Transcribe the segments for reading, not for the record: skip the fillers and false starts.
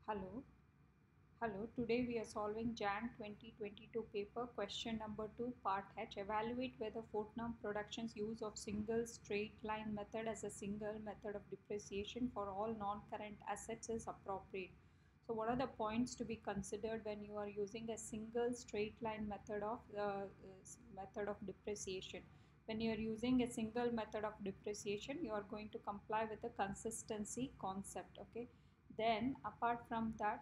Hello. Hello. Today we are solving Jan 2022 paper question number 2 part H. Evaluate whether Fortnum Productions use of single straight line method as a single method of depreciation for all non-current assets is appropriate. So what are the points to be considered when you are using a single straight line method of depreciation? When you are using a single method of depreciation, you are going to comply with the consistency concept. Okay, then apart from that,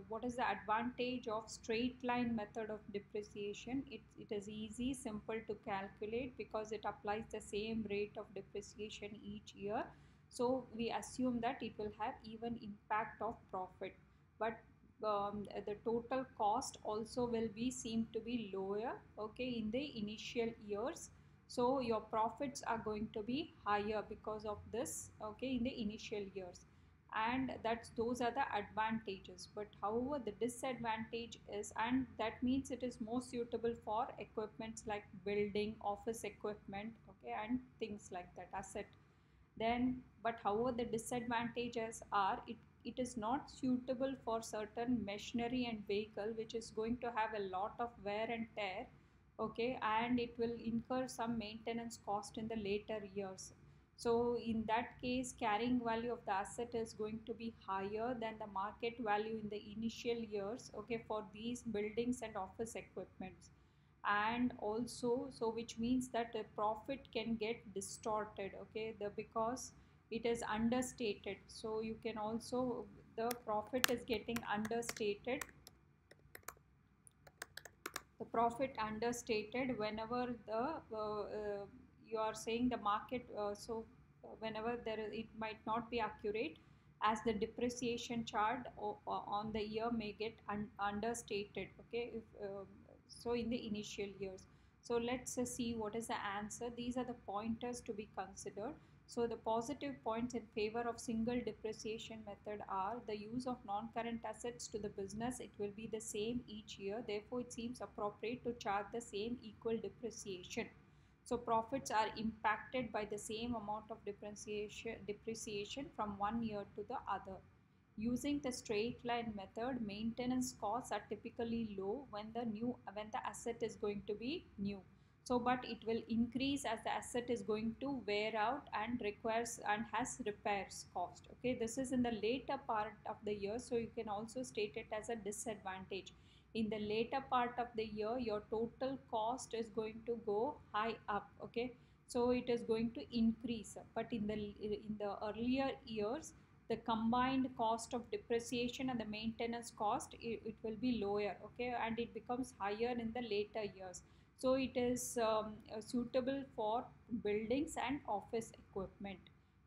what is the advantage of straight line method of depreciation? It is easy, simple to calculate because it applies the same rate of depreciation each year. So we assume that it will have even impact of profit. But the total cost also will be seem to be lower, okay, in the initial years. So your profits are going to be higher because of this, okay, in the initial years. And that's those are the advantages. But however, the disadvantage is, and that means it is more suitable for equipments like building, office equipment, okay, and things like that, asset. Then but however, the disadvantages are, it is not suitable for certain machinery and vehicle which is going to have a lot of wear and tear, okay, and it will incur some maintenance cost in the later years. So in that case, carrying value of the asset is going to be higher than the market value in the initial years, okay, for these buildings and office equipments. And also, so which means that the profit can get distorted, okay, the because it is understated. So you can also, the profit is getting understated, the profit understated whenever the you are saying the market, whenever there is, it might not be accurate, as the depreciation chart on the year may get understated, okay, if so in the initial years. So let's see what is the answer. These are the pointers to be considered. So the positive points in favor of single depreciation method are the use of non-current assets to the business. It will be the same each year. Therefore, it seems appropriate to charge the same equal depreciation. So profits are impacted by the same amount of depreciation from one year to the other. Using the straight line method, maintenance costs are typically low when the asset is going to be new. So but it will increase as the asset is going to wear out and requires and has repairs cost. Okay, this is in the later part of the year, so you can also state it as a disadvantage. In the later part of the year, your total cost is going to go high up, okay, so it is going to increase. But in the earlier years, the combined cost of depreciation and the maintenance cost, it will be lower, okay, and it becomes higher in the later years. So it is suitable for buildings and office equipment.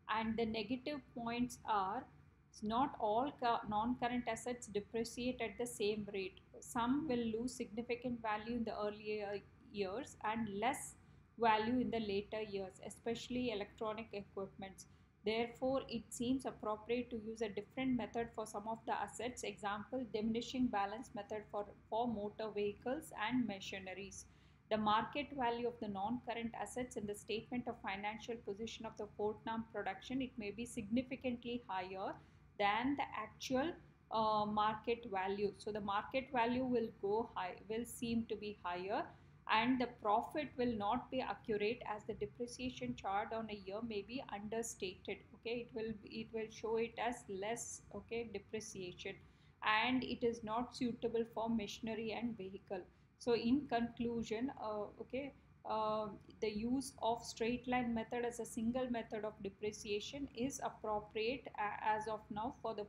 And the negative points are, not all non-current assets depreciate at the same rate. Some will lose significant value in the earlier years and less value in the later years, especially electronic equipments. Therefore, it seems appropriate to use a different method for some of the assets. Example, diminishing balance method for motor vehicles and machineries. The market value of the non-current assets in the statement of financial position of the Fortnum production, it may be significantly higher than the actual market value. So the market value will go high, will seem to be higher, and the profit will not be accurate as the depreciation chart on a year may be understated, okay, it will show it as less, okay, depreciation, and it is not suitable for machinery and vehicle. So in conclusion, okay, uh, the use of straight line method as a single method of depreciation is appropriate as of now for the